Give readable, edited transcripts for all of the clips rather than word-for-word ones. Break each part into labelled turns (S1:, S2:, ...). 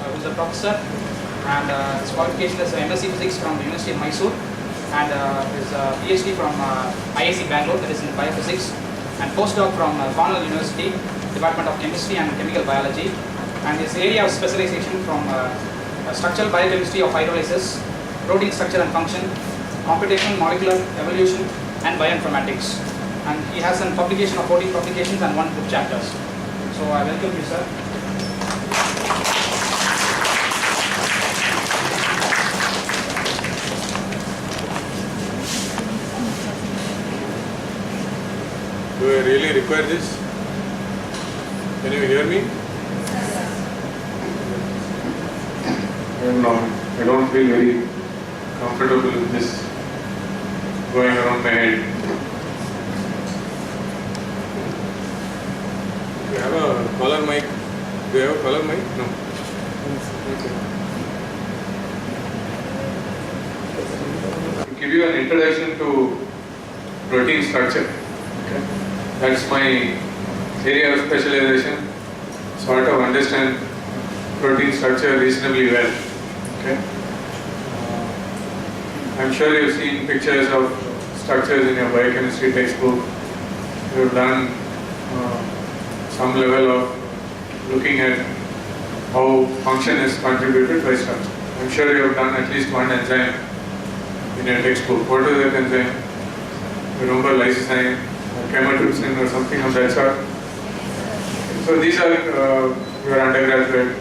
S1: who is a professor, and his qualification is MSc Physics from the University of Mysore, and his PhD from IIC Bangalore, that is in biophysics, and postdoc from Cornell University, Department of Chemistry and Chemical Biology, and his area of specialization from structural biochemistry of hydrolysis, protein structure and function, computational molecular evolution, and bioinformatics. And he has a publication of 14 publications and 1 book chapters. So I welcome you, sir.
S2: Do I really require this? Can you hear me? I don't feel very comfortable with this going around my head. Do you have a collar mic? Do you have a collar mic? No. Okay. To give you an introduction to protein structure. Okay. That's my area of specialization. Sort of understand protein structure reasonably well. Okay. I'm sure you've seen pictures of structures in your biochemistry textbook. You've done some level of looking at how function is contributed by structure. I'm sure you have done at least one enzyme in your textbook. What is that enzyme? You remember lysozyme or chymotrypsin or something of that sort? So these are your undergraduate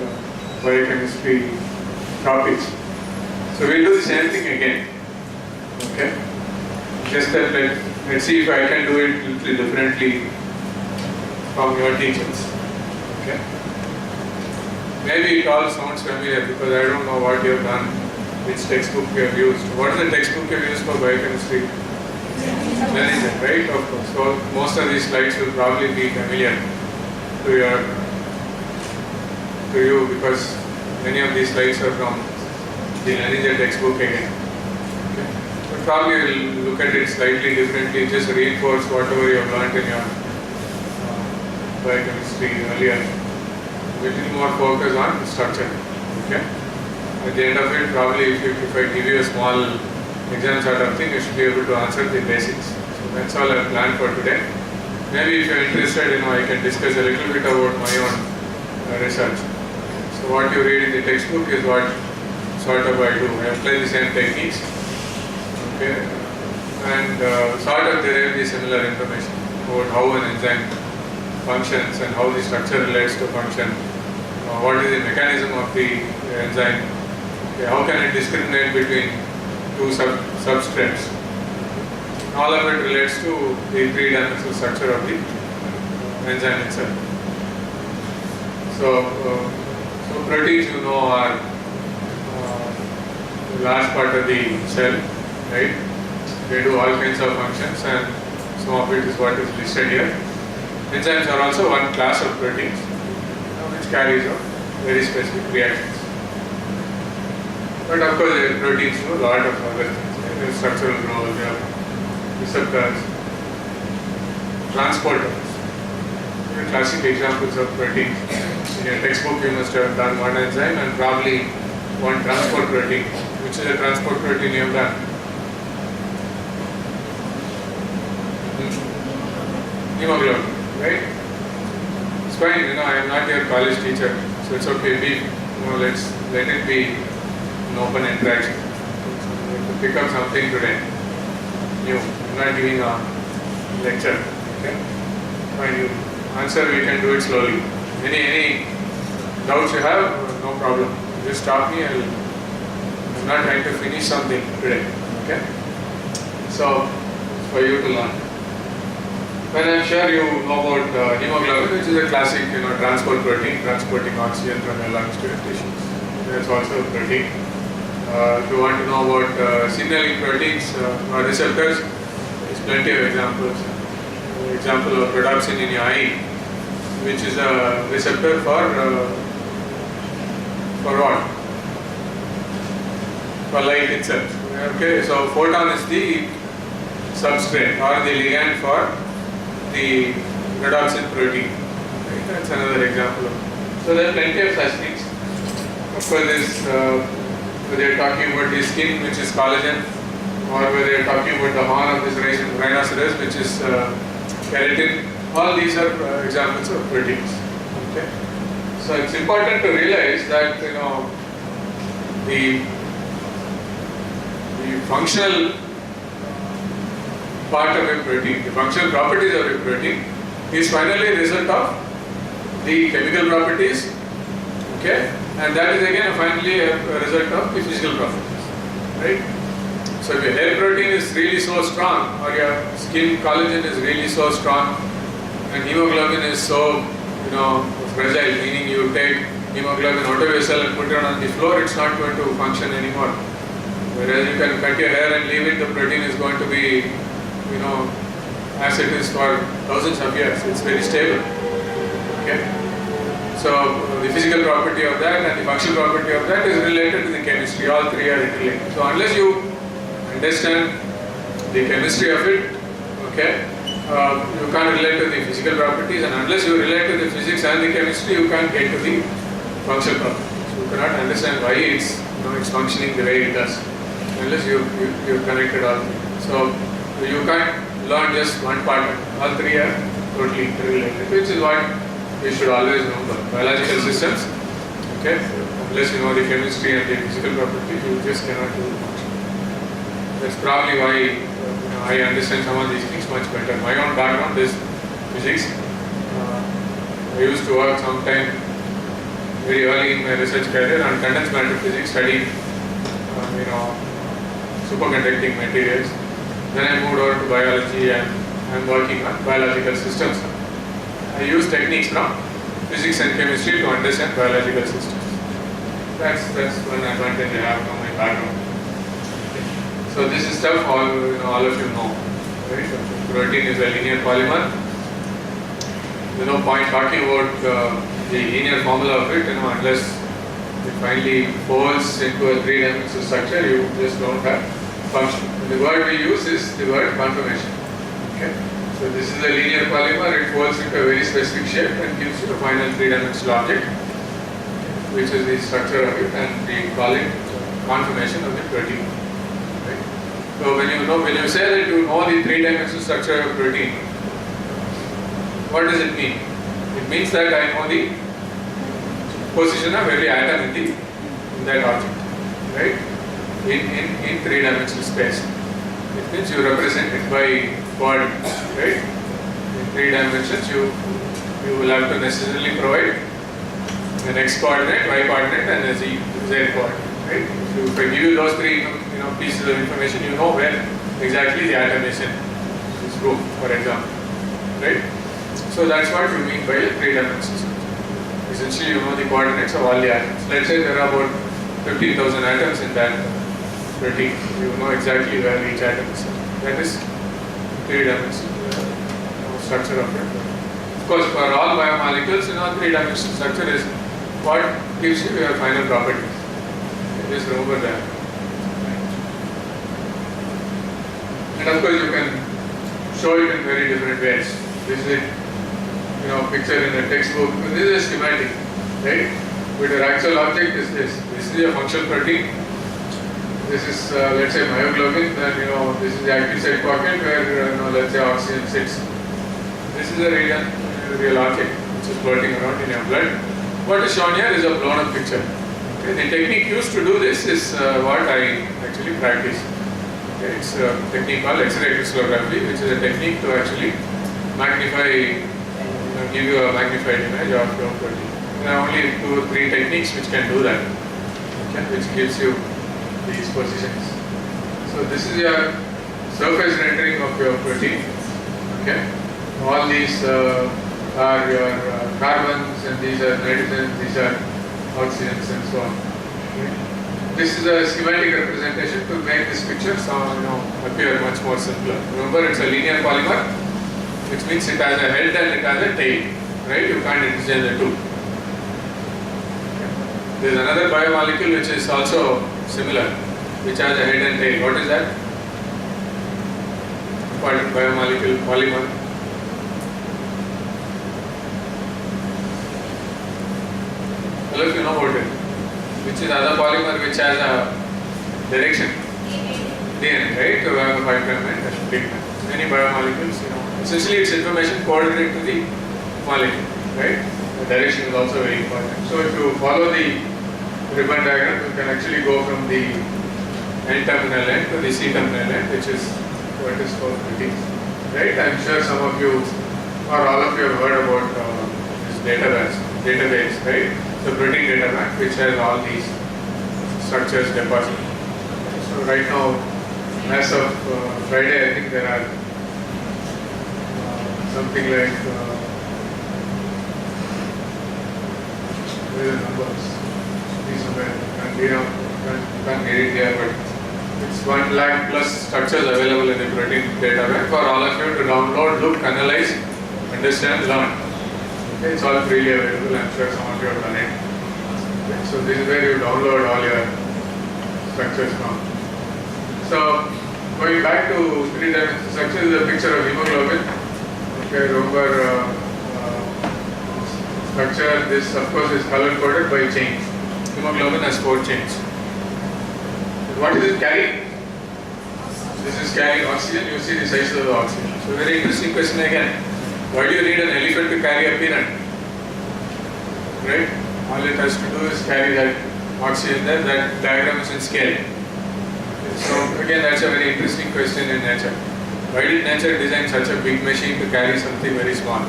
S2: biochemistry topics. So we'll do the same thing again. Okay? Just that let's see if I can do it a little differently from your teachers. Okay? Maybe it all sounds familiar because I don't know what you have done, which textbook you have used. What is the textbook you have used for biochemistry? Manager, right? Of course. So most of these slides will probably be familiar to you because many of these slides are from the Manager textbook again. Okay. But probably we'll look at it slightly differently, just reinforce whatever you have learned in your biochemistry earlier. A little more focus on structure. Okay. At the end of it, probably if I give you a small exam sort of thing, you should be able to answer the basics. So that's all I planned for today. Maybe if you're interested, I can discuss a little bit about my own research. So what you read in the textbook is what sort of I do. I apply the same techniques, okay, and sort of derive the similar information about how an enzyme functions and how the structure relates to function. What is the mechanism of the enzyme? Okay, how can it discriminate between two substrates? All of it relates to the three-dimensional structure of the enzyme itself. So proteins, are the large part of the cell, right? They do all kinds of functions, and some of it is what is listed here. Enzymes are also one class of proteins, which carries out very specific reactions. But of course, proteins do a lot of other things. They have structural roles, they have receptors, transporters. Classic examples of proteins. In your textbook, you must have done one enzyme and probably one transport protein. Which is a transport protein you have done? Hemoglobin, right? It's fine, I am not your college teacher, so it's okay. Let's let it be an open interaction. So pick up something today. New. I'm not giving a lecture. Okay? Fine, you answer, we can do it slowly. Any doubts you have, no problem. Just stop me. I'm not trying to finish something today. Okay? So, it's for you to learn. Well, I'm sure you know about hemoglobin, which is a classic, transport protein, transporting oxygen from your lungs to your tissues. That's also a protein. If you want to know about signaling proteins or receptors, there's plenty of examples. Example of rhodopsin in your eye, which is a receptor for what? For light itself. Okay, so photon is the substrate or the ligand for the rhodopsin protein. Right? That's another example. So there are plenty of such things. Of course, whether you're talking about the skin, which is collagen, or whether you're talking about the horn of this rhinoceros, which is keratin, all these are examples of proteins. Okay? So it's important to realize that the functional part of a protein, the functional properties of a protein, is finally a result of the chemical properties, okay, and that is again finally a result of the physical properties, right? So if your hair protein is really so strong, or your skin collagen is really so strong, and hemoglobin is so fragile, meaning you take hemoglobin out of your cell and put it on the floor, it's not going to function anymore. Whereas you can cut your hair and leave it, the protein is going to be, as it is for thousands of years. It's very stable. Okay. So the physical property of that and the functional property of that is related to the chemistry. All three are interlinked. So unless you understand the chemistry of it, okay, you can't relate to the physical properties, and unless you relate to the physics and the chemistry, you can't get to the functional properties. So you cannot understand why it's functioning the way it does unless you connected all three. So you can't learn just one part. All three are totally interrelated, which is what we should always know about biological systems. Okay, unless you know the chemistry and the physical properties, you just cannot do the function. That's probably why I understand some of these things much better. My own background is physics. I used to work sometime very early in my research career on condensed matter physics, studying superconducting materials. Then I moved over to biology, and I'm working on biological systems. I use techniques from physics and chemistry to understand biological systems. That's one advantage I have from my background. So this is stuff all of you know, right? Protein is a linear polymer. There's no point talking about the linear formula of it, unless it finally folds into a three-dimensional structure. You just don't have function. The word we use is the word conformation. Okay. So this is a linear polymer. It folds into a very specific shape and gives you a final three-dimensional object, which is the structure of it, and we call it conformation of the protein. Right? So when you say that you know the three-dimensional structure of a protein, what does it mean? It means that I know the position of every atom in that object, right? In three-dimensional space. It means you represent it by coordinates, right? In three dimensions, you will have to necessarily provide an x coordinate, y coordinate, and a z coordinate, right? If I give you those three pieces of information, you know where exactly the atom is in this group, for example, right? So that's what you mean by a three-dimensional system. Essentially, you know the coordinates of all the atoms. Let's say there are about 15,000 atoms in that protein. You know exactly where each atom is. That is three-dimensional structure of it. Of course, for all biomolecules, three-dimensional structure is what gives you your final properties. Just remember that. And of course, you can show it in very different ways. This is picture in a textbook. This is a schematic, right? But your actual object is this. This is a functional protein. This is, let's say, myoglobin. Then this is the active site pocket where let's say oxygen sits. This is a real object which is floating around in your blood. What is shown here is a blown up picture. Okay? The technique used to do this is what I actually practice. Okay? It's a technique called X-ray crystallography, which is a technique to actually magnify, give you a magnified image of your protein. There are only 2 or 3 techniques which can do that, okay? Which gives you these positions. So this is your surface rendering of your protein. Okay, all these are your carbons, and these are nitrogens, these are oxygens, and so on. Okay. This is a schematic representation to make this picture appear much more simpler. Remember, it's a linear polymer, which means it has a head and it has a tail. Right? You can't interchange the two. There is another biomolecule which is also similar, which has a head and tail. What is that? Important biomolecule, polymer. All of you know about it. which is other polymer which has a direction, DNA, right? So we have a 5' and a 3'. Many biomolecules, essentially its information coordinate to the molecule, right? The direction is also very important. So if you follow the ribbon diagram, you can actually go from the N-terminal end to the C-terminal end, which is what is called proteins, right? I'm sure some of you or all of you have heard about this database, right? The protein data bank, which has all these structures deposited. So right now, as of Friday, I think there are something like where are the numbers? These can't get it here, but it's 1 lakh plus structures available in the protein data bank for all of you to download, look, analyze, understand, learn. Okay, it's all freely available. I'm sure some of you have done it. Okay, so this is where you download all your structures from. So going back to 3-dimensional structure, is a picture of hemoglobin. Okay, remember structure. This of course is color coded by chains. Hemoglobin has 4 chains. What is it carrying? This is carrying oxygen. You see the size of the oxygen. So very interesting question again. Why do you need an elephant to carry a peanut? Right? All it has to do is carry that oxygen there. That diagram is in scale. So again, that's a very interesting question in nature. Why did nature design such a big machine to carry something very small?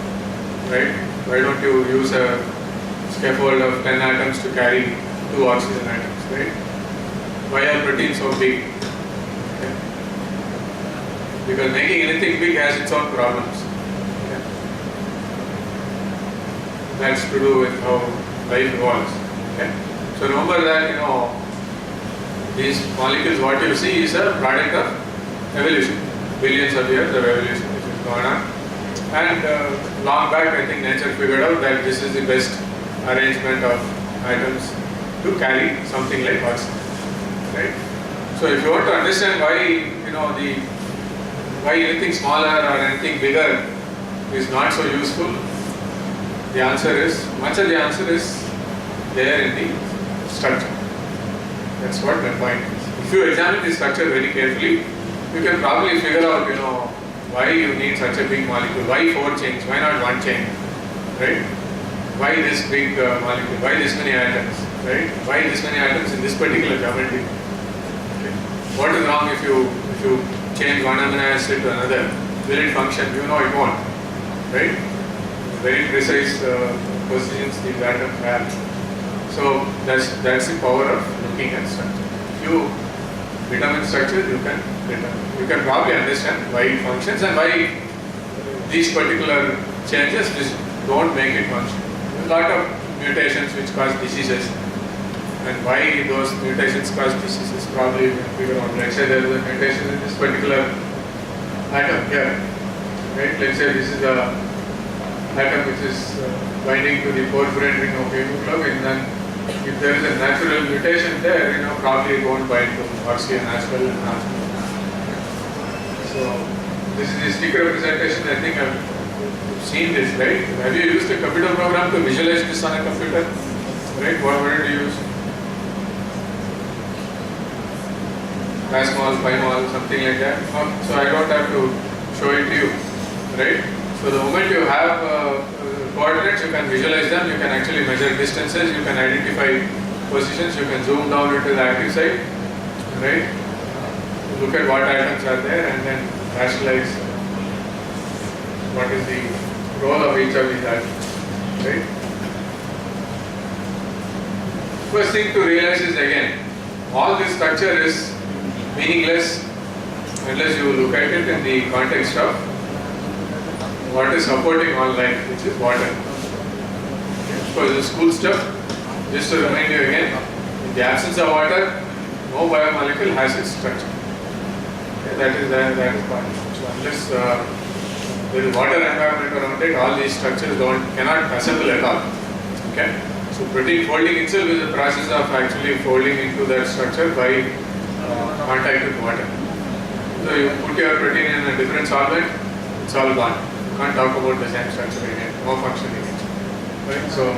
S2: Right? Why don't you use a scaffold of 10 atoms to carry 2 oxygen atoms? Right? Why are proteins so big? Okay. Because making anything big has its own problems. Okay. That's to do with how life evolves. Okay. So remember that these molecules, what you see is a product of evolution. Billions of years of evolution which is going on. And long back, I think nature figured out that this is the best arrangement of atoms to carry something like oxygen. Right? So if you want to understand why why anything smaller or anything bigger is not so useful, the answer is much of the answer is there in the structure. That's what my point is. If you examine the structure very carefully, you can probably figure out why you need such a big molecule. Why 4 chains? Why not 1 chain? Right? Why this big molecule? Why this many atoms? Right? Why this many atoms in this particular geometry? Okay. What is wrong if you change one amino acid to another? Will it function? It won't. Right? Very precise positions these atoms have. So that's the power of looking at structure. If you determine structure, you can probably understand why it functions and why these particular changes don't make it function. There's a lot of mutations which cause diseases, and why those mutations cause diseases probably you can figure out. Let's say there is a mutation in this particular atom here, right? Let's say this is the atom which is binding to the porphyrin ring of hemoglobin, then if there is a natural mutation there, probably it won't bind to oxygen as well. So this is the stick representation. I think I've seen this, right? Have you used a computer program to visualize this on a computer? Right? What did you use? Pasmol, Pymol, something like that. So I don't have to show it to you, right? So the moment you have coordinates, you can visualize them, you can actually measure distances, you can identify positions, you can zoom down into the active site, right? Look at what atoms are there and then rationalize what is the role of each of these atoms, right? First thing to realize is again, all this structure is meaningless unless you look at it in the context of what is supporting all life, which is water. For the school stuff, just to remind you again, in the absence of water, no biomolecule has its structure. Okay, that is part. So unless there is water environment around it, all these structures cannot assemble at all. Okay. So protein folding itself is a process of actually folding into that structure by contact with water. So you put your protein in a different solvent, it's all gone. Can't talk about the same structure again, no functioning. Right? So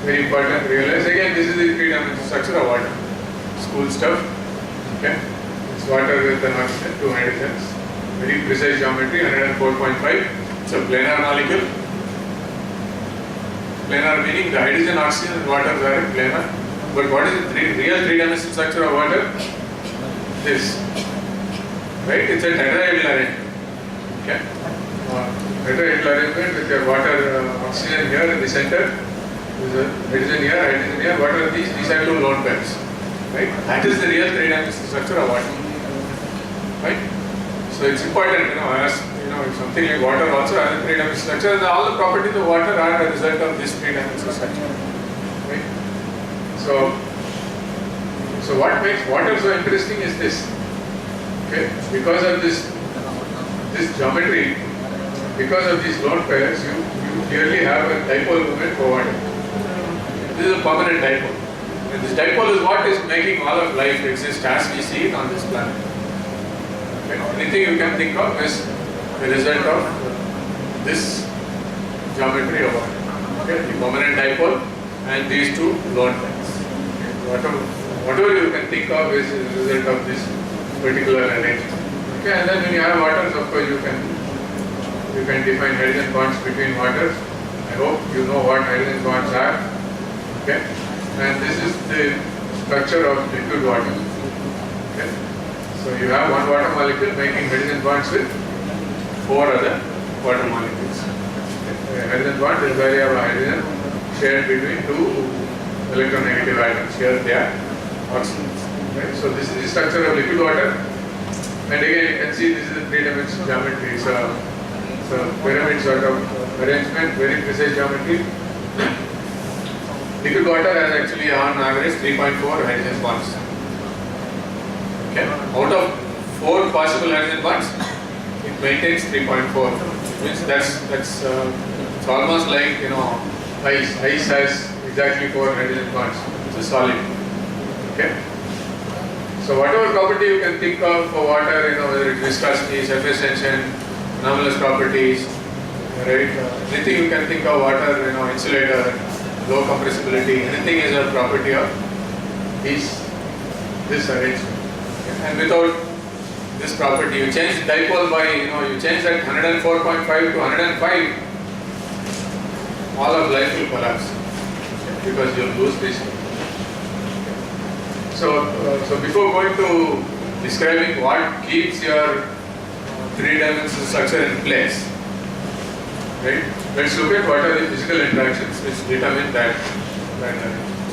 S2: very important to realize again, this is the 3-dimensional structure of water. School stuff. Okay. It's water with an oxygen, 2 hydrogens. Very precise geometry, 104.5. It's a planar molecule. Planar meaning the hydrogen, oxygen and water are planar. But what is the real three-dimensional structure of water? This. Right? It's a tetrahedral arrangement. Okay. Tetrahedral arrangement with your water, oxygen here in the center. There is a hydrogen here. What are these? These are 2 lone pairs. Right? That is the real three-dimensional structure of water. Right? So it's important, as if something like water also has a three-dimensional structure, and all the properties of water are a result of this three-dimensional structure. Right? So what makes water so interesting is this. Okay? Because of this geometry, because of these lone pairs, you clearly have a dipole moment for water. This is a permanent dipole. And this dipole is what is making all of life exist as we see it on this planet. Okay? Anything you can think of is the result of this geometry of water. Okay? The permanent dipole and these 2 lone pairs. Okay? Whatever you can think of is the result of this particular arrangement. Okay? And then when you have waters, of course, you can define hydrogen bonds between waters. I hope you know what hydrogen bonds are. Okay? And this is the structure of liquid water. Okay? So you have one water molecule making hydrogen bonds with 4 other water molecules. Okay? A hydrogen bond is where you have a hydrogen shared between 2 electronegative atoms. Here they are oxygens. Okay? So this is the structure of liquid water. And again you can see this is a 3-dimensional geometry. It's a pyramid sort of arrangement, very precise geometry. Liquid water has actually on average 3.4 hydrogen bonds. Okay? Out of 4 possible hydrogen bonds, it maintains 3.4. Which means it's almost like ice. Ice has exactly 4 hydrogen bonds. It's a solid. Okay? So whatever property you can think of for water, whether it's viscosity, surface tension, anomalous properties, right? Anything you can think of water, insulator, low compressibility, anything is a property of this arrangement. Okay? And without this property, you change dipole by, you change that 104.5 to 105, all of life will collapse. Okay? Because you'll lose this. So before going to describing what keeps your 3-dimensional structure in place, right? Let's look at what are the physical interactions which determine that.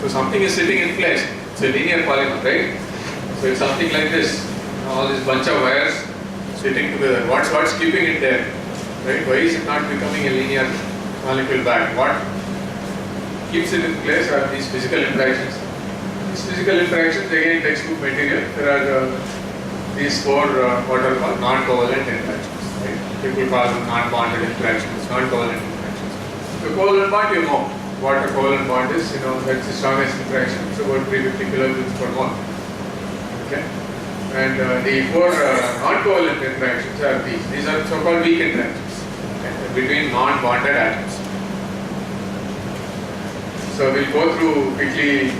S2: So something is sitting in place. It's a linear polymer, right? So it's something like this. All this bunch of wires sitting together. What's keeping it there? Right? Why is it not becoming a linear molecule back? What keeps it in place are these physical interactions. These physical interactions, again, textbook material. There are these 4 what are called non-covalent interactions. Right? People call them non-bonded interactions, non-covalent interactions. The covalent bond, what a covalent bond is. That's the strongest interaction. It's about 350 kilojoules per mole. Okay. And the 4 non-covalent interactions are these. These are so-called weak interactions, okay, between non-bonded atoms. So we'll go through quickly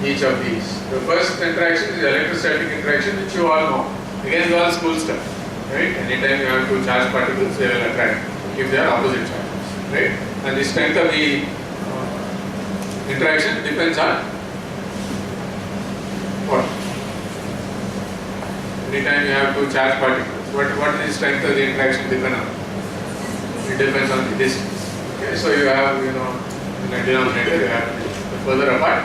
S2: each of these. The first interaction is electrostatic interaction, which you all know. Again, it's all school stuff, right? Anytime you have 2 charged particles, they will attract if they are opposite charges, right? And the strength of the interaction depends on what? Anytime you have 2 charged particles, what is the strength of the interaction depend on? It depends on the distance. Okay, so you have, in the denominator, you have the further apart,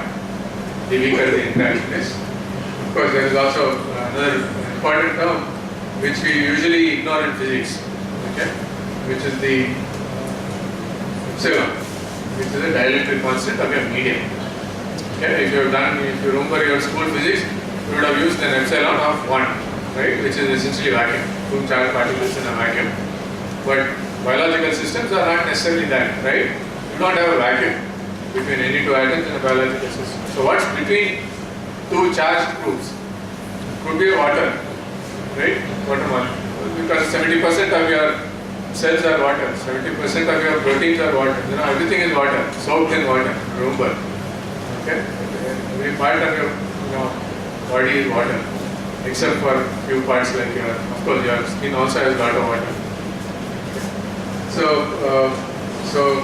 S2: the weaker the interaction is. Of course, there is also another important term which we usually ignore in physics, okay, which is the epsilon, which is the dielectric constant of your medium. Okay, if you remember your school physics, you would have used an epsilon of 1, right, which is essentially vacuum, 2 charged particles in a vacuum. But biological systems are not necessarily that, right? You don't have a vacuum between any 2 atoms in a biological system. So what's between 2 charged groups? Could be water, right? Water molecule. Because 70% of your cells are water, 70% of your proteins are water. Everything is water, soaked in water. Remember, okay? every part of your body is water, except for few parts like your, of course, your skin also has a lot of water. So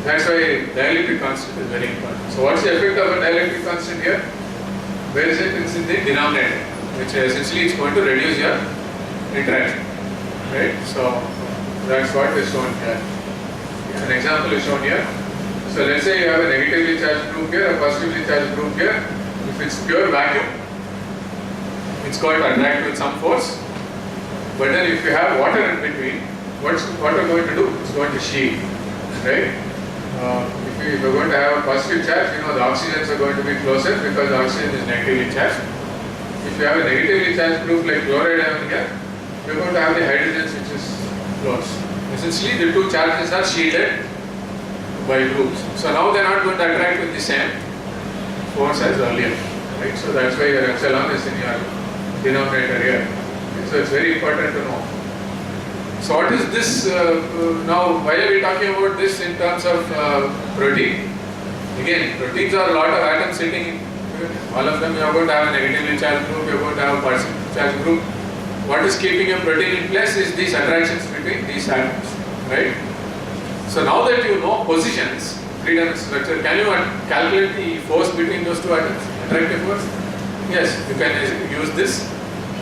S2: that's why dielectric constant is very important. So what's the effect of a dielectric constant here? Where is it? It's in the denominator, which essentially is going to reduce your interaction, right? So that's what is shown here. An example is shown here. So let's say you have a negatively charged group here, a positively charged group here. If it's pure vacuum, it's going to attract with some force. But then if you have water in between, what's water going to do? It's going to shield, right? If you're going to have a positive charge, the oxygens are going to be closer because the oxygen is negatively charged. If you have a negatively charged group like chloride ion here, you're going to have the hydrogens which is close. Essentially, the two charges are shielded by groups. So now they're not going to attract with the same force as earlier, right? So that's why your epsilon is in your denominator here. So it's very important to know. So what is this now? Why are we talking about this in terms of protein? Again, proteins are a lot of atoms sitting in. All of them you are going to have a negatively charged group, you are going to have a positively charged group. What is keeping a protein in place is these attractions between these atoms, right? So now that you know positions, three-dimensional structure, can you calculate the force between those two atoms? Attractive force? Yes, you can use this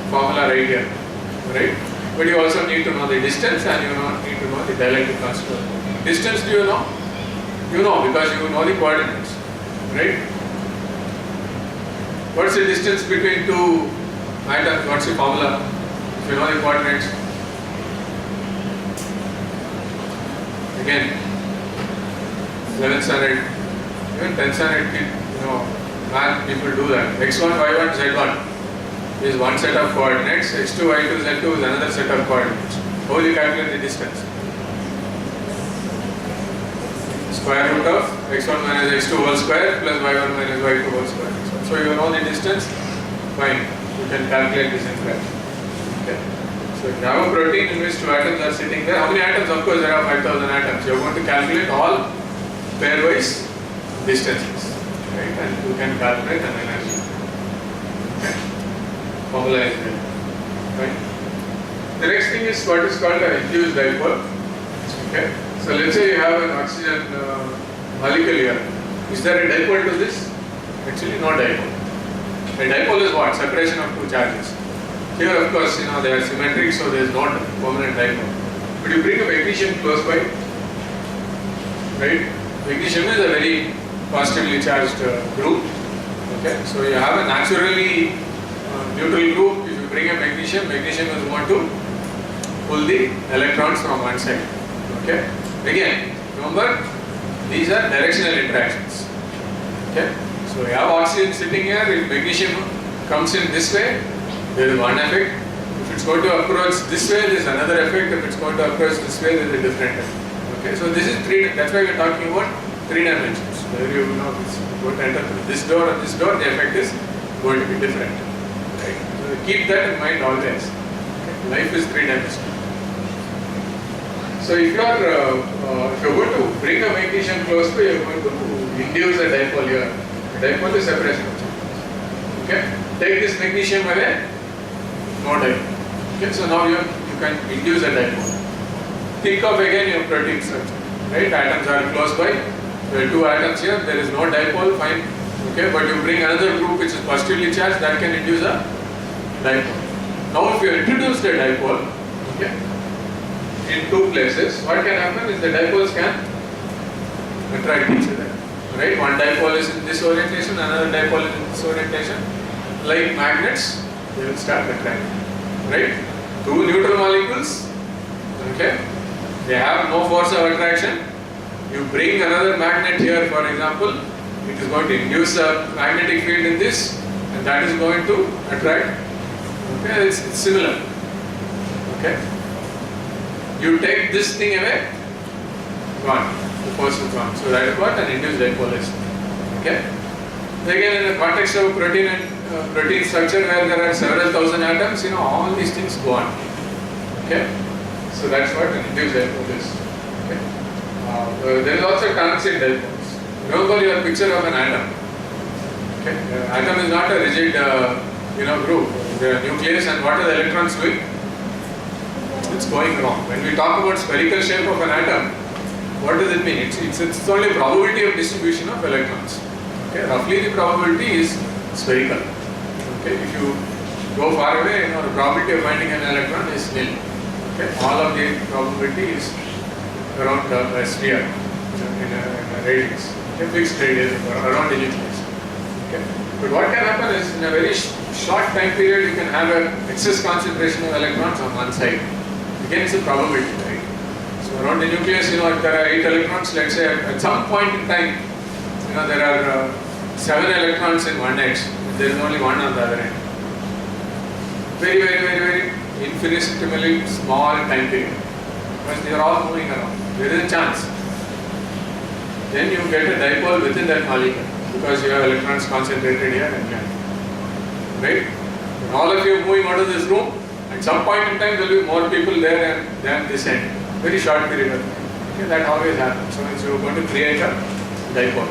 S2: formula right here, right? But you also need to know the distance and you need to know the dielectric constant. Distance do you know? You know because you know the coordinates, right? What's the distance between two atoms? What's the formula? If you know the coordinates. Again, 11th standard, even 10th standard, math people do that. x1, y1, z1 is one set of coordinates, x2, y2, z2 is another set of coordinates. How will you calculate the distance? Square root of x1 minus x2 whole square plus y1 minus y2 whole square. So you know the distance, fine, you can calculate this interaction. Okay. So if you have a protein in which two atoms are sitting there, how many atoms? Of course there are 5,000 atoms. You are going to calculate all pairwise distances, right? And you can calculate an energy. Okay. Formula is there, right? The next thing is what is called an induced dipole. Okay. So let's say you have an oxygen molecule here. Is there a dipole to this? Actually, no dipole. A dipole is what? Separation of two charges. Here, of course, they are symmetric, so there is not permanent dipole. But you bring a magnesium close by, right? Magnesium is a very positively charged group. Okay, so you have a naturally neutral group. If you bring a magnesium, magnesium is going to pull the electrons from one side. Okay, again, remember these are directional interactions. Okay, so you have oxygen sitting here. If magnesium comes in this way, there is one effect. If it's going to approach this way, there is another effect. If it's going to approach this way, there is a different effect. Okay, so this is three. That's why we are talking about three dimensions. Whether you know it's going to enter through this door or this door, the effect is going to be different. Right? So keep that in mind always. Okay? Life is three-dimensional. So if you are going to bring a magnesium close by, you are going to induce a dipole here. A dipole is separation of charges. Okay, take this magnesium away, no dipole. Okay, so now you can induce a dipole. Think of again your protein structure. Right, atoms are close by. There are two atoms here. There is no dipole. Fine. Okay, but you bring another group which is positively charged, that can induce a dipole. Now, if you introduce the dipole, okay, in two places, what can happen is the dipoles can attract each other. Right? One dipole is in this orientation, another dipole is in this orientation. Like magnets, they will start attracting. Right? Two neutral molecules, okay, they have no force of attraction. You bring another magnet here, for example, it is going to induce a magnetic field in this, and that is going to attract. Okay, it's similar. Okay. You take this thing away, gone. The force is gone. So that is what an induced dipole is. Okay. Again, in the context of protein and protein structure where there are several thousand atoms, all these things go on. Okay. So that's what an induced dipole is. Okay. There is also transit dipoles. Remember your picture of an atom. Okay, atom is not a rigid group. The nucleus, and what are the electrons doing? It's going wrong. When we talk about spherical shape of an atom, what does it mean? It's only probability of distribution of electrons. Okay, roughly the probability is spherical. Okay, if you go far away, the probability of finding an electron is nil. Okay, all of the probability is around a sphere in a radius, okay, fixed radius around the nucleus. Okay, but what can happen is in a very short time period you can have an excess concentration of electrons on one side. Again, it's a probability, right? So around the nucleus, if there are 8 electrons, let's say at some point in time, there are 7 electrons in one edge, there is only one on the other end. Very, very, very, very infinitesimally small time period. Because they are all moving around. There is a chance. Then you get a dipole within that molecule because you have electrons concentrated here and here. Right? When all of you are moving out of this room, at some point in time there will be more people there than this end. Very short period of time. Okay, that always happens. So you are going to create a dipole.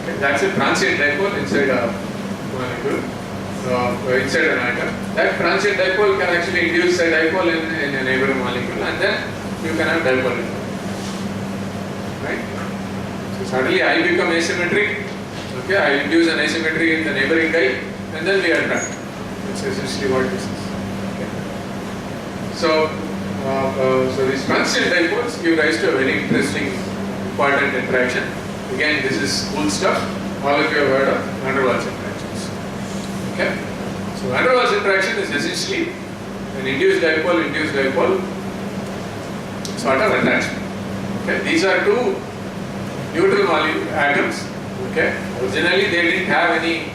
S2: Okay, that's a transient dipole inside a molecule, inside an atom. That transient dipole can actually induce a dipole in a neighboring molecule, and then you can have dipole. Right? So suddenly I become asymmetric. Okay, I induce an asymmetry in the neighboring guy, and then we attract. That's essentially what this is. Okay. So these transient dipoles give rise to a very interesting, important interaction. Again, this is cool stuff. All of you have heard of van der Waals interactions. Okay. So van der Waals interaction is essentially an induced dipole sort of attachment. Okay. These are two neutral atoms. Okay. Originally they didn't have any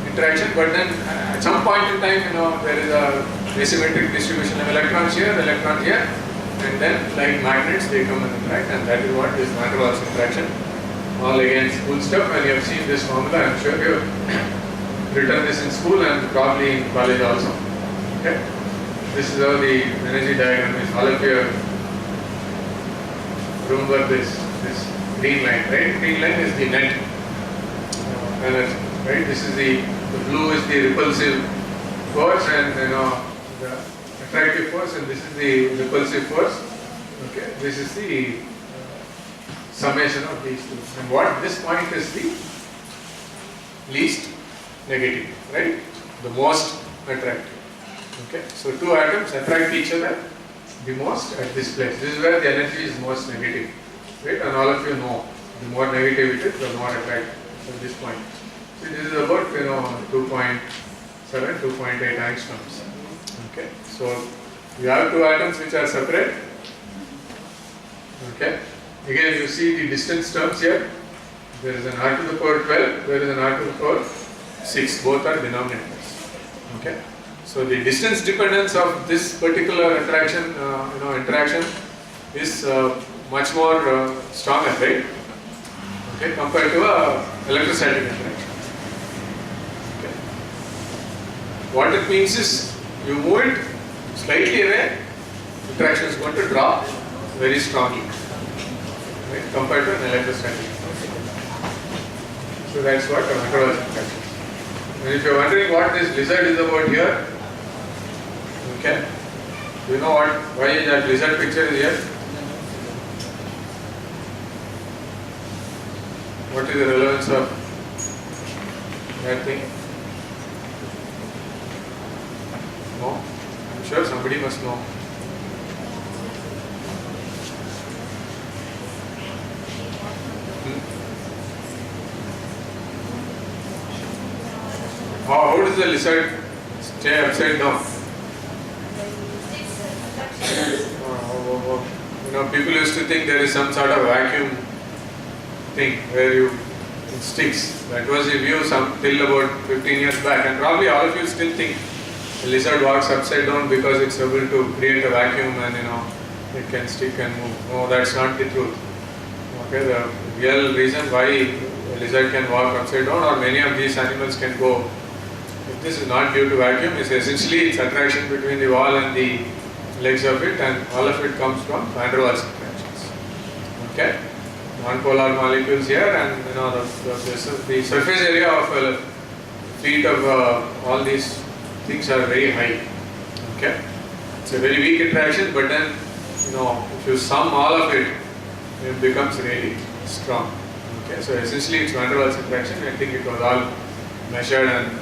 S2: interaction, but then at some point in time, there is a asymmetric distribution of electrons here, and then like magnets they come and interact, and that is what is van der Waals interaction. All again school stuff, and you have seen this formula. I'm sure you have written this in school and probably in college also. Okay. This is how the energy diagram is. All of you remember this green line, right? Green line is the net energy, right? This is the blue is the repulsive force, and the attractive force, and this is the repulsive force. Okay, this is the summation of these two. And what this point is the least negative, right? The most attractive. Okay, so two atoms attract each other the most at this place. This is where the energy is most negative, right? And all of you know, the more negative it is, the more attractive at this point. So this is about 2.7, 2.8 angstroms. Okay, so you have two atoms which are separate. Okay, again you see the distance terms here. There is an r to the power 12, there is an r to the power 6. Both are denominators. Okay, so the distance dependence of this particular interaction is much more stronger, right? Okay, compared to a electrostatic interaction. Okay. What it means is you move it slightly away, interaction is going to drop very strongly, right, compared to an electrostatic. So that's what a van der Waals interaction. And if you are wondering what this lizard is about here, okay, do you know why that lizard picture is here? What is the relevance of that thing? No? I'm sure somebody must know. How does the lizard stay upside down? People used to think there is some sort of vacuum thing where it sticks. That was the view till about 15 years back, and probably all of you still think the lizard walks upside down because it's able to create a vacuum and it can stick and move. No, that's not the truth. Okay, the real reason why a lizard can walk upside down, or many of these animals can go, if this is not due to vacuum, it's essentially its attraction between the wall and the legs of it, and all of it comes from van der Waals interactions. Okay, non-polar molecules here, and the surface area of a feet of all these things are very high. Okay, it's a very weak interaction, but then if you sum all of it, it becomes really strong. Okay, so essentially it's van der Waals interaction. I think it was all measured and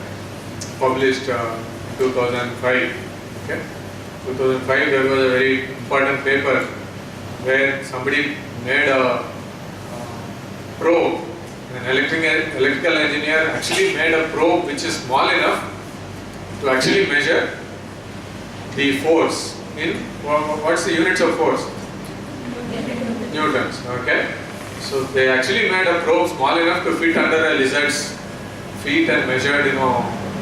S2: published in 2005. Okay, 2005 there was a very important paper where somebody made a probe. An electrical engineer actually made a probe which is small enough to actually measure the force in what's the units of force? Newtons. Okay, so they actually made a probe small enough to fit under a lizard's feet and measured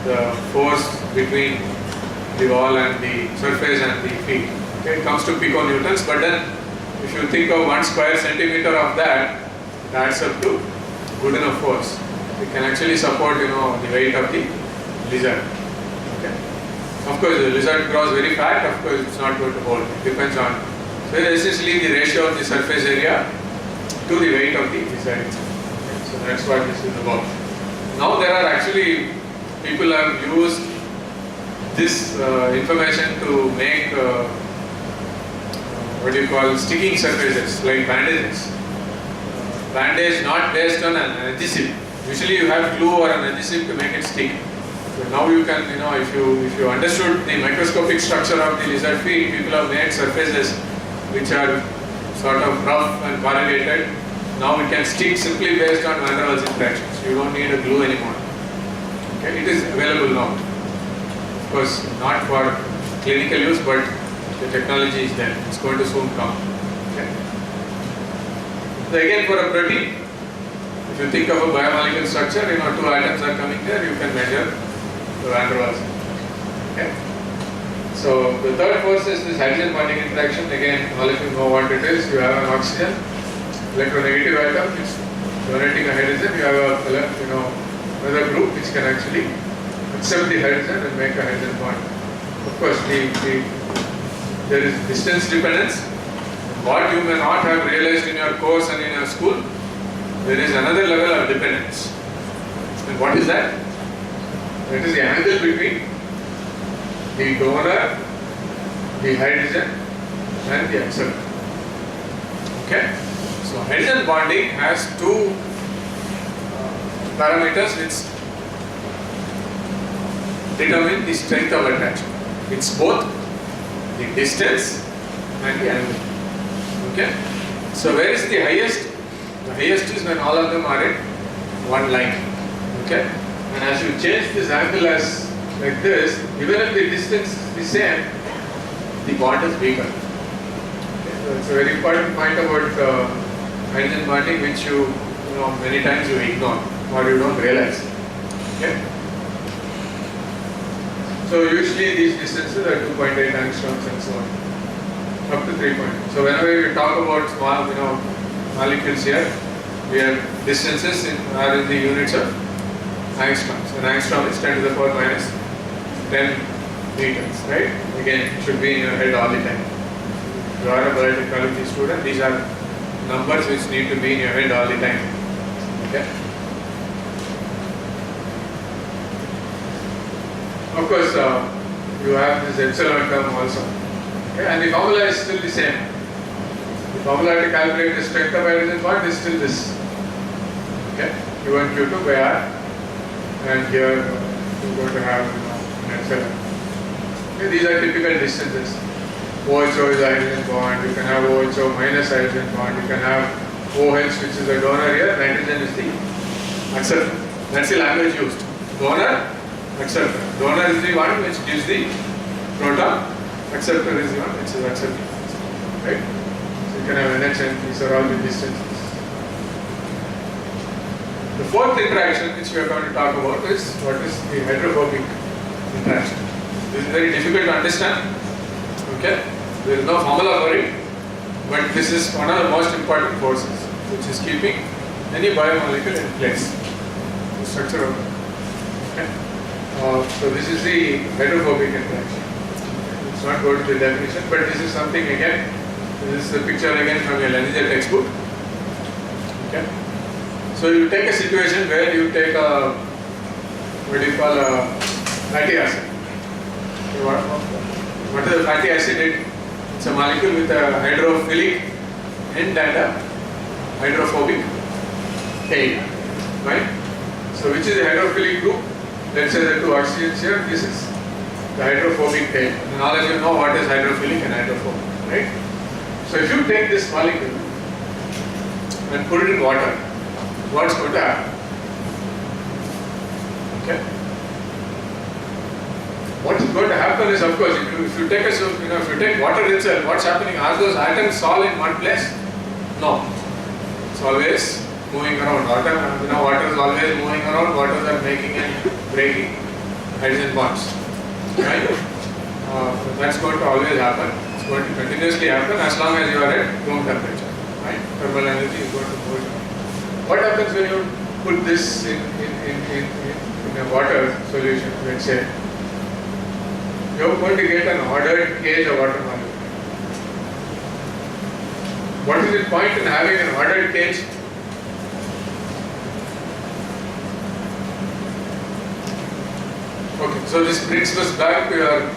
S2: the force between the wall and the surface and the feet. Okay, it comes to piconewtons, but then if you think of 1 square centimeter of that, it adds up to good enough force. It can actually support the weight of the lizard. Okay. Of course, the lizard grows very fat. Of course, it's not going to hold. It depends on. So essentially the ratio of the surface area to the weight of the lizard itself. Okay. So that's what this is about. Now there are actually people have used this information to make what do you call sticking surfaces like bandages. Bandage not based on an adhesive. Usually you have glue or an adhesive to make it stick. So now you can, if you understood the microscopic structure of the lizard feet, people have made surfaces which are sort of rough and corrugated. Now it can stick simply based on van der Waals interactions. You don't need a glue anymore. Okay, it is available now. Of course, not for clinical use, but the technology is there. It's going to soon come. Okay. So again, for a protein, if you think of a biomolecular structure, 2 atoms are coming there, you can measure the van der Waals. Okay. So the third force is this hydrogen bonding interaction. Again, all of you know what it is. You have an oxygen, electronegative atom, which is donating a hydrogen. You have another group which can actually accept the hydrogen and make a hydrogen bond. Of course, there is distance dependence. What you may not have realized in your course and in your school, there is another level of dependence. And what is that? That is the angle between the donor, the hydrogen, and the acceptor. Okay? So hydrogen bonding has 2 parameters which determine the strength of attraction. It's both the distance and the angle. Okay? So where is the highest? The highest is when all of them are in one line. Okay? And as you change this angle as like this, even if the distance is the same, the bond is weaker. Okay? So it's a very important point about hydrogen bonding, which many times you ignore or you don't realize. Okay? So usually these distances are 2.8 angstroms and so on, up to 3 points. So whenever we talk about small, molecules here, we have distances are in the units of angstroms. An angstrom is 10 to the power minus 10 meters, right? Again, it should be in your head all the time. If you are a biotechnology student, these are numbers which need to be in your head all the time. Okay? Of course, you have this epsilon term also. Okay? And the formula is still the same. The formula to calculate the strength of hydrogen bond is still this. Okay? Q1, Q2 by R. And here you're going to have an epsilon. Okay? These are typical distances. OHO is a hydrogen bond. You can have OHO minus hydrogen bond. You can have OH, which is a donor here. Nitrogen is the acceptor. That's the language used. Donor, acceptor. Donor is the one which gives the proton. Acceptor is the one which is accepting. Right? So you can have NH and these are all the distances. The fourth interaction which we are going to talk about is what is the hydrophobic interaction. This is very difficult to understand. Okay? There is no formula for it, but this is one of the most important forces which is keeping any biomolecule in place. The structure of it. Okay? So this is the hydrophobic interaction. It's not going to the definition, but this is something again. This is the picture again from your Lenizer textbook. Okay? So you take a situation where you take a what do you call fatty acid. Okay, what is a fatty acid? It's a molecule with a hydrophilic end and a hydrophobic tail, right? So which is the hydrophilic group? Let's say the two oxygens here, this is the hydrophobic tail. And all of you know what is hydrophilic and hydrophobic, right? So if you take this molecule and put it in water, what's going to happen? Okay. What is going to happen is, of course, if you take if you take water itself, what's happening? Are those atoms all in one place? No. It's always moving around. Water is always moving around. Waters are making and breaking hydrogen bonds. Right? That's going to always happen. It's going to continuously happen as long as you are at room temperature. Right? Thermal energy is going to move. What happens when you put this in a water solution? Let's say you're going to get an ordered cage of water molecule. What is the point in having an ordered cage? Okay, so this brings us back to your,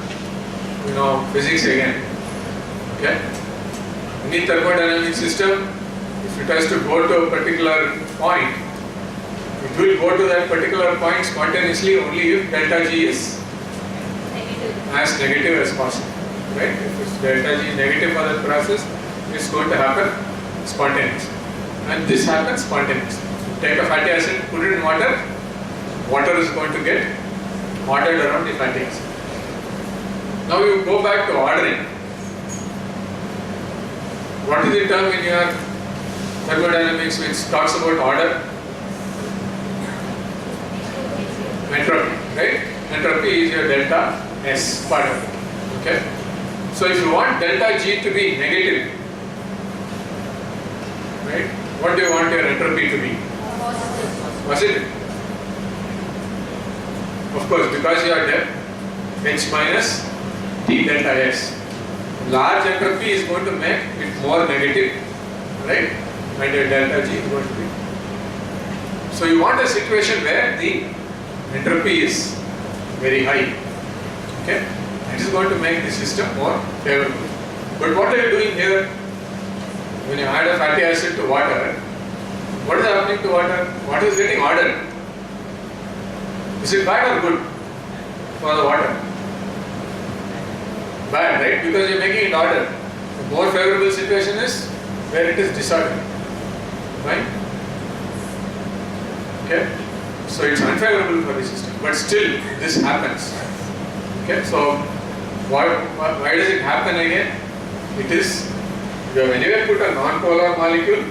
S2: physics again. Okay, any thermodynamic system, if it has to go to a particular point, it will go to that particular point spontaneously only if delta G is as negative as possible. Right? If delta G is negative for that process, it's going to happen spontaneously. And this happens spontaneously. Take a fatty acid, put it in water, water is going to get ordered around the fatty acid. Now you go back to ordering. What is the term in your thermodynamics which talks about order? Entropy, right? Entropy is your delta S part of it. Okay? So if you want delta G to be negative, right? What do you want your entropy to be? Positive. Of course, because you are there, H minus T delta S. Large entropy is going to make it more negative, right? And your delta G is going to be. So you want a situation where the entropy is very high. Okay? It is going to make the system more favorable. But what are you doing here? When you add a fatty acid to water, what is happening to water? Water is getting ordered. Is it bad or good for the water? Bad, right? Because you are making it ordered. The more favorable situation is where it is disordered. Right? Okay? So it's unfavorable for the system. But still, this happens. Okay? So, why does it happen again? It is, you have anyway put a non-polar molecule.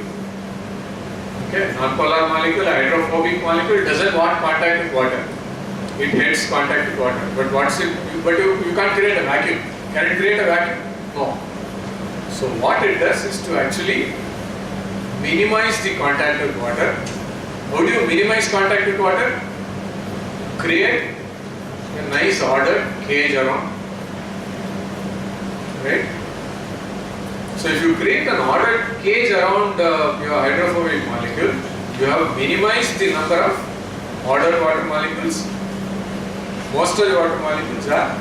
S2: Okay? Non-polar molecule, a hydrophobic molecule, doesn't want contact with water. It hates contact with water. But you can't create a vacuum. Can it create a vacuum? No. So what it does is to actually minimize the contact with water. How do you minimize contact with water? Create a nice ordered cage around. Right? So if you create an ordered cage around your hydrophobic molecule, you have minimized the number of ordered water molecules. Most of the water molecules are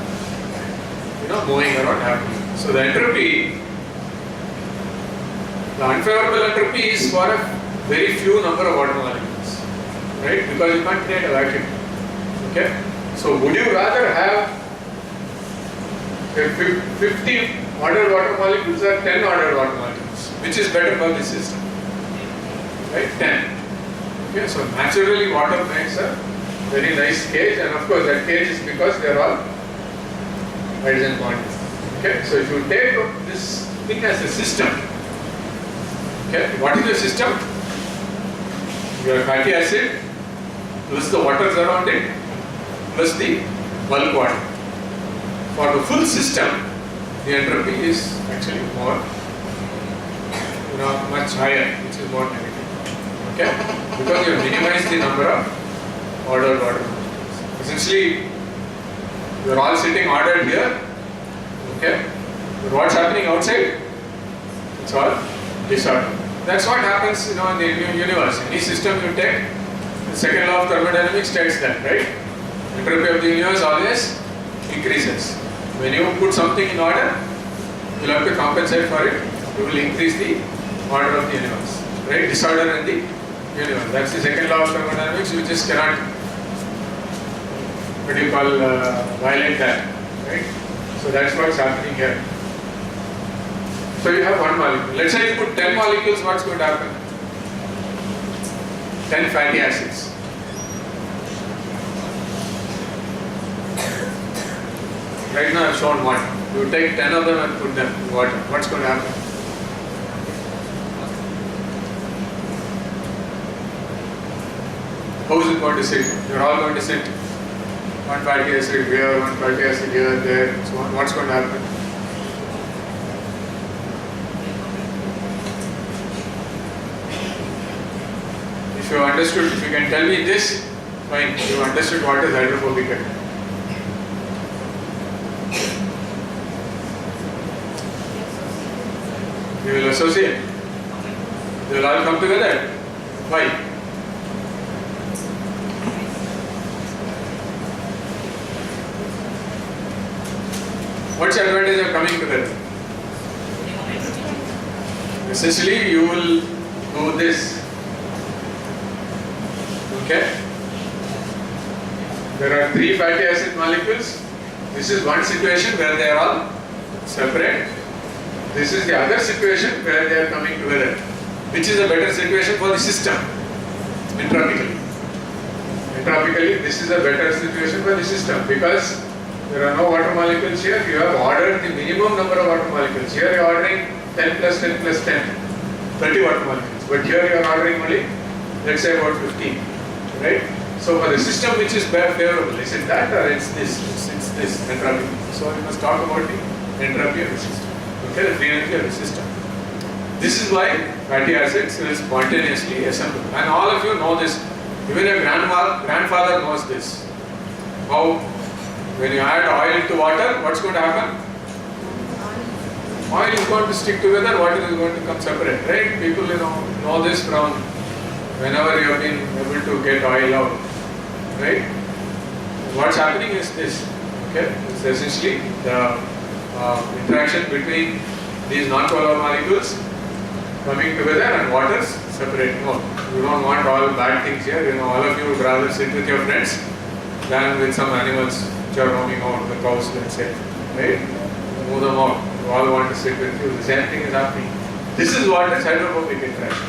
S2: moving around happily. So the entropy, the unfavorable entropy is for a very few number of water molecules, right? Because you can't create a vacuum. Okay? So would you rather have 50 ordered water molecules or 10 ordered water molecules? Which is better for the system? Right? 10. Okay? So naturally water makes a very nice cage, and of course that cage is because they are all hydrogen bonds. Okay, so if you take this thing as a system, okay, what is the system? Your fatty acid plus the waters around it plus the bulk water. For the full system, the entropy is actually more, much higher, which is more negative. Okay, because you have minimized the number of ordered water molecules. Essentially, you are all sitting ordered here. Okay, but what's happening outside? It's all disordered. That's what happens, in the universe. Any system you take, the second law of thermodynamics states that, right? Entropy of the universe always increases. When you put something in order, you will have to compensate for it. You will increase the order of the universe. Right? Disorder in the universe. That's the second law of thermodynamics. You just cannot, violate that. Right? So that's what's happening here. So you have one molecule. Let's say you put 10 molecules, what's going to happen? 10 fatty acids. Right now I've shown one. You take 10 of them and put them in water. What's going to happen? How is it going to sit? You're all going to sit. One fatty acid here, one fatty acid here, there, and so on. What's going to happen? If you understood, if you can tell me this, fine. You understood what is hydrophobic action. They will associate. They will all come together. Why? What's the advantage of coming together? Essentially, you will do this. Okay? There are 3 fatty acid molecules. This is one situation where they are all separate. This is the other situation where they are coming together. Which is a better situation for the system? Entropically. Entropically, this is a better situation for the system because there are no water molecules here. You have ordered the minimum number of water molecules. Here you are ordering 10 plus 10 plus 10, 30 water molecules. But here you are ordering only, let's say about 15. Right? So for the system which is favorable, is it that or it's this? It's this entropy. So we must talk about the entropy of the system. Okay, the free energy of the system. This is why fatty acids will spontaneously assemble. And all of you know this. Even your grandfather knows this. How when you add oil to water, what's going to happen? Oil is going to stick together, water is going to come separate, right? People know this from whenever you have been able to get oil out, right? What's happening is this, okay? It's essentially the interaction between these non-polar molecules coming together and waters separate. No, you don't want all bad things here. All of you would rather sit with your friends than with some animals which are roaming out, the cows, let's say, right? Move them out. You all want to sit with you. The same thing is happening. This is what is hydrophobic interaction.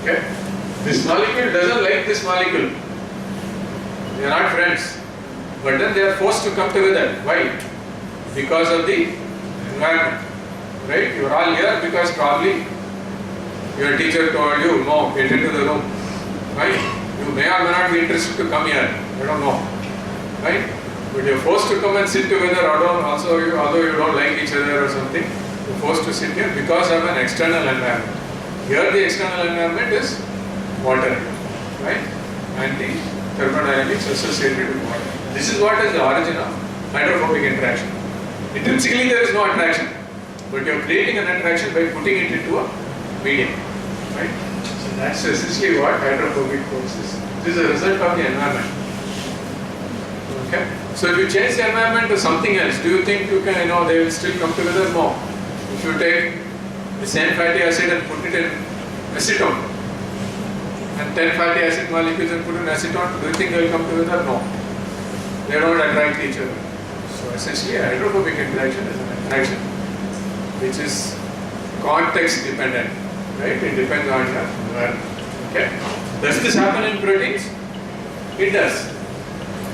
S2: Okay? This molecule doesn't like this molecule. They are not friends. But then they are forced to come together. Why? Because of the environment. Right? You are all here because probably your teacher told you, no, get into the room. Right? You may or may not be interested to come here. I don't know. Right? But you are forced to come and sit together, although you don't like each other or something. You are forced to sit here because of an external environment. Here the external environment is water. Right? And the thermodynamics associated with water. This is what is the origin of hydrophobic interaction. Intrinsically there is no attraction, but you are creating an attraction by putting it into a medium. Right? So that's essentially what hydrophobic force is. This is a result of the environment. Okay? So if you change the environment to something else, do you think you can, they will still come together? No. If you take the same fatty acid and put it in acetone, and 10 fatty acid molecules and put in acetone, do you think they will come together? No. They don't attract each other. So essentially, hydrophobic interaction is an interaction which is context dependent. Right? It depends on your environment. Okay? Does this happen in proteins? It does.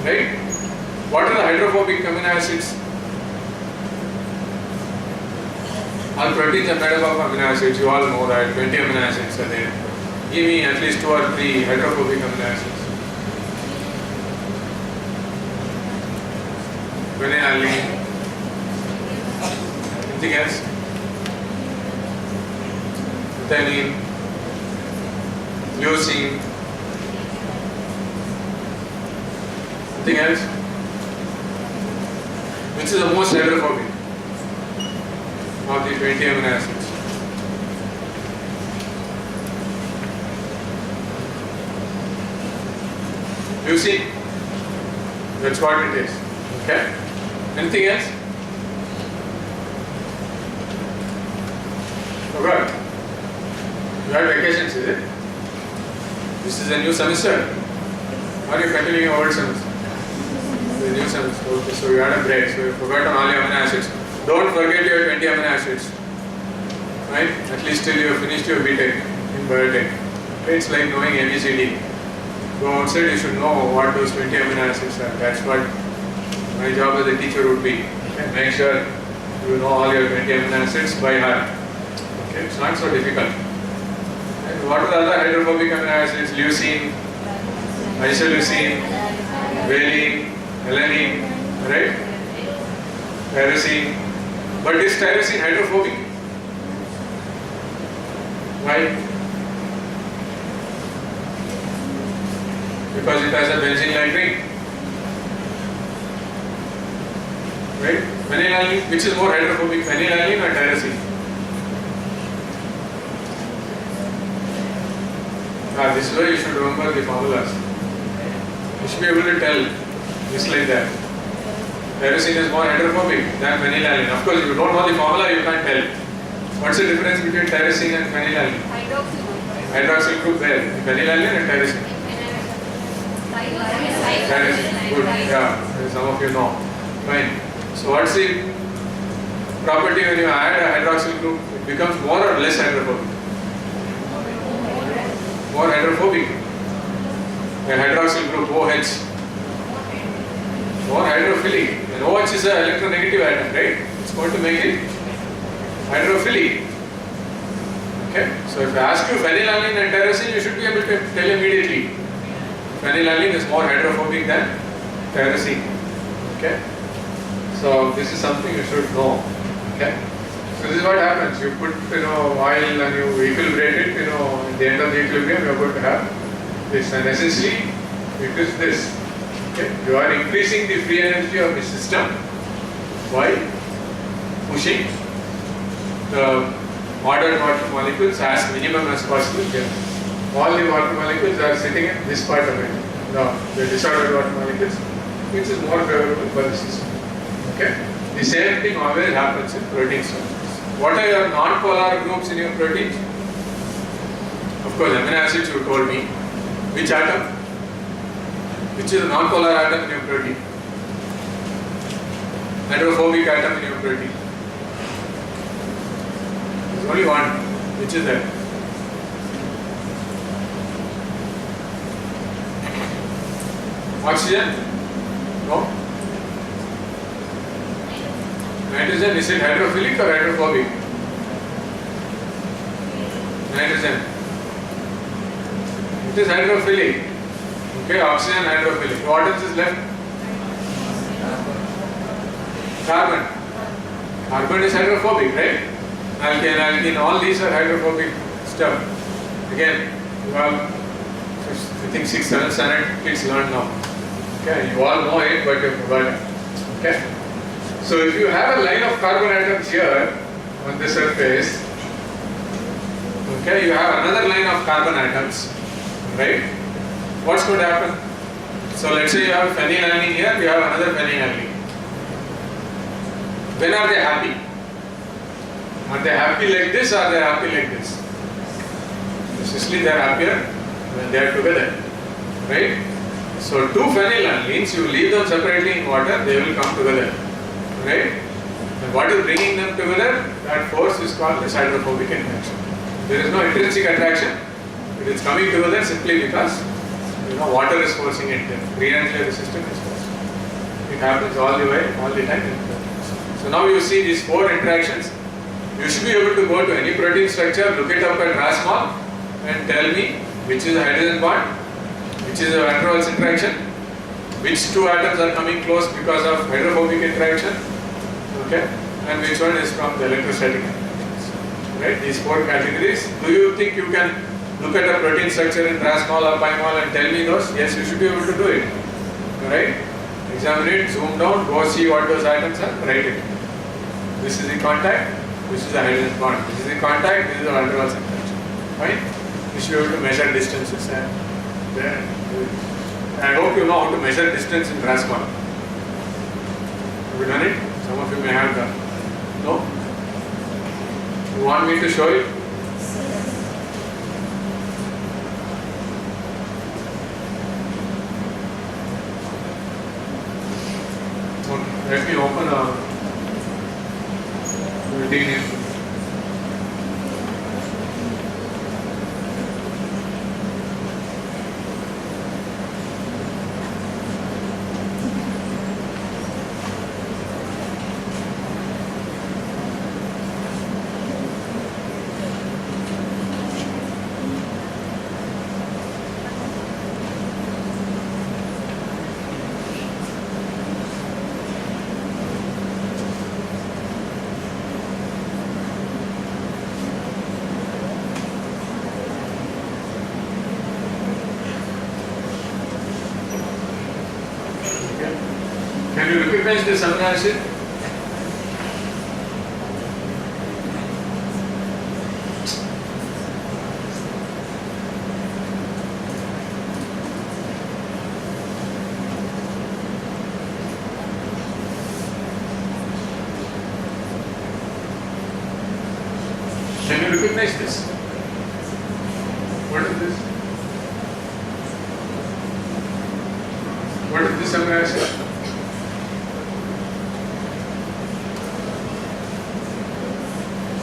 S2: Right? What are the hydrophobic amino acids? All proteins are made up of amino acids. You all know that 20 amino acids are there. Give me at least 2 or 3 hydrophobic amino acids. Guanine. Anything else? Methionine, leucine. Anything else? Which is the most hydrophobic of the 20 amino acids? Leucine. That's what it is. Okay? Anything else? Oh God. You had vacations, is it? This is a new semester. Or are you continuing your old semester? The new semester. Okay, so you had a break. So you forgot on all your amino acids. Don't forget your 20 amino acids. Right? At least till you have finished your BTech in biotech. It's like knowing ABCD. Go outside, you should know what those 20 amino acids are. That's what my job as a teacher would be. Okay? Make sure you know all your 20 amino acids by heart. Okay? It's not so difficult. And what are the other hydrophobic amino acids? Leucine, isoleucine, valine, alanine, right? Tyrosine. But is tyrosine hydrophobic? Why? Because it has a benzene-like ring. Right? Phenylalanine, which is more hydrophobic, phenylalanine or tyrosine? This is why you should remember the formulas. You should be able to tell just like that. Tyrosine is more hydrophobic than phenylalanine. Of course, if you don't know the formula, you can't tell. What's the difference between tyrosine and phenylalanine? Hydroxyl group there. Phenylalanine and tyrosine. Tyrosine. Good. Yeah. Some of you know. Fine. So what's the property when you add a hydroxyl group? It becomes more or less hydrophobic? More hydrophobic. A hydroxyl group OH. More hydrophilic. And OH is an electronegative atom, right? It's going to make it hydrophilic. Okay? So if I ask you phenylalanine and tyrosine, you should be able to tell immediately. Phenylalanine is more hydrophobic than tyrosine. Okay? So this is something you should know. Okay? So this is what happens. You put oil and you equilibrate it. At the end of the equilibrium, you are going to have this, and essentially it is this. Okay? You are increasing the free energy of the system by pushing the ordered water molecules as minimum as possible here. All the water molecules are sitting in this part of it. The disordered water molecules, which is more favorable for the system. Okay? The same thing always happens in protein structures. What are your non-polar groups in your proteins? Of course, amino acids you told me. Which atom? Which is a non-polar atom in your protein? Hydrophobic atom in your protein. There's only one. Which is that? Oxygen? No? Nitrogen, is it hydrophilic or hydrophobic? Nitrogen. It is hydrophilic. Okay, oxygen hydrophilic. What else is left? Carbon. Carbon is hydrophobic, right? Alkane, alkene, all these are hydrophobic stuff. Again, you have, I think 6, 7 standard kids learn now. Okay, you all know it, but you forgot it. Okay. So if you have a line of carbon atoms here on the surface, okay, you have another line of carbon atoms, right? What's going to happen? So let's say you have phenylalanine here, you have another phenylalanine. When are they happy? Are they happy like this or are they happy like this? Essentially they are happier when they are together, right? So two phenylalanines, you leave them separately in water, they will come together. Right? And what is bringing them together? That force is called this hydrophobic interaction. There is no intrinsic attraction. It is coming together simply because water is forcing it. Free energy of the system is forcing. It happens all the way, all the time. So now you see these 4 interactions. You should be able to go to any protein structure, look it up at RASMOL and tell me which is a hydrogen bond, which is a van der Waals interaction, which 2 atoms are coming close because of hydrophobic interaction, okay, and which one is from the electrostatic interactions. Right? These 4 categories. Do you think you can look at a protein structure in RASMOL or PyMOL and tell me those? Yes, you should be able to do it. Right? Examine it, zoom down, go see what those atoms are, write it. This is the contact, this is the hydrogen bond. This is the contact, this is the van der Waals interaction. Fine? You should be able to measure distances and there. I hope you know how to measure distance in Rascon. Have you done it? Some of you may have done. No? You want me to show you? Let me open a building in. Can you recognize this amino acid? Can you recognize this? What is this? What is this amino acid?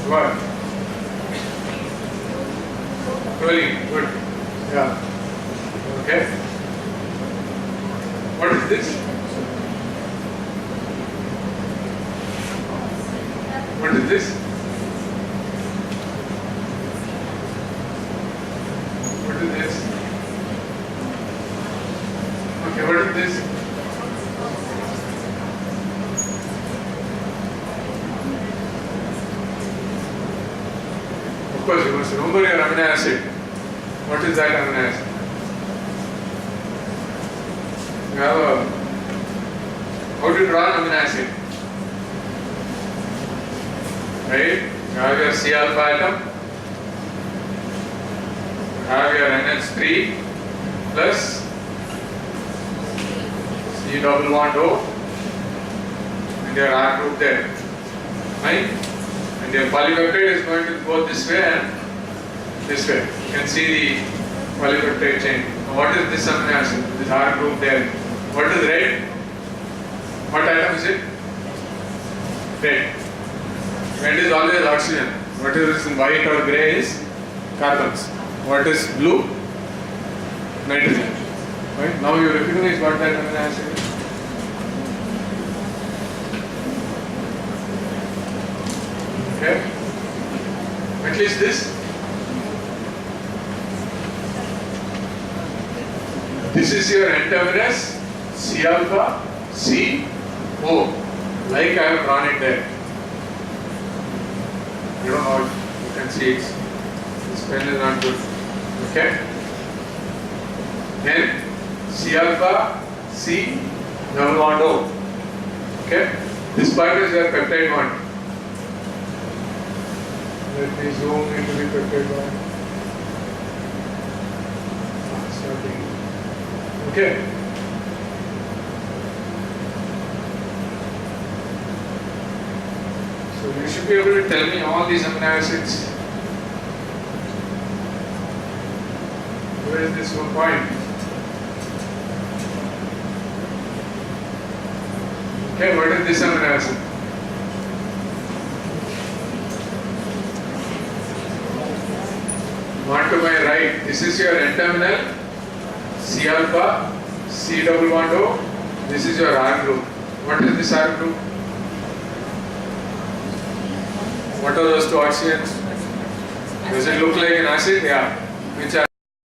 S2: What? Proline, good. Yeah. Okay. What is this? What is this? What is this? Okay, what is this? Of course, you must remember your amino acid. What is that amino acid? You have a, how do you draw an amino acid? Right? You have your C alpha atom, you have your NH3 plus C double bond O, and your R group there. Right? And your polypeptide is going to go this way and this way. You can see the polypeptide chain. Now what is this amino acid? This R group there. What is red? What atom is it? Red. Red is always oxygen. What is in white or grey is carbons. What is blue? Nitrogen. Right? Now you recognize what that amino acid is. Okay? At least this. This is your N-terminus C alpha C O. Like I have drawn it there. You don't know if you can see it. This pen is not good. Okay? Then C alpha C double bond O. Okay? This part is your peptide bond. Let me zoom into the peptide bond. Starting. Okay. So you should be able to tell me all these amino acids. Where is this one point? Okay, what is this amino acid? One to my right, this is your N-terminal, C alpha, C double bond O, this is your R group. What is this R group? What are those two oxygens? Does it look like an acid? Yeah. Which are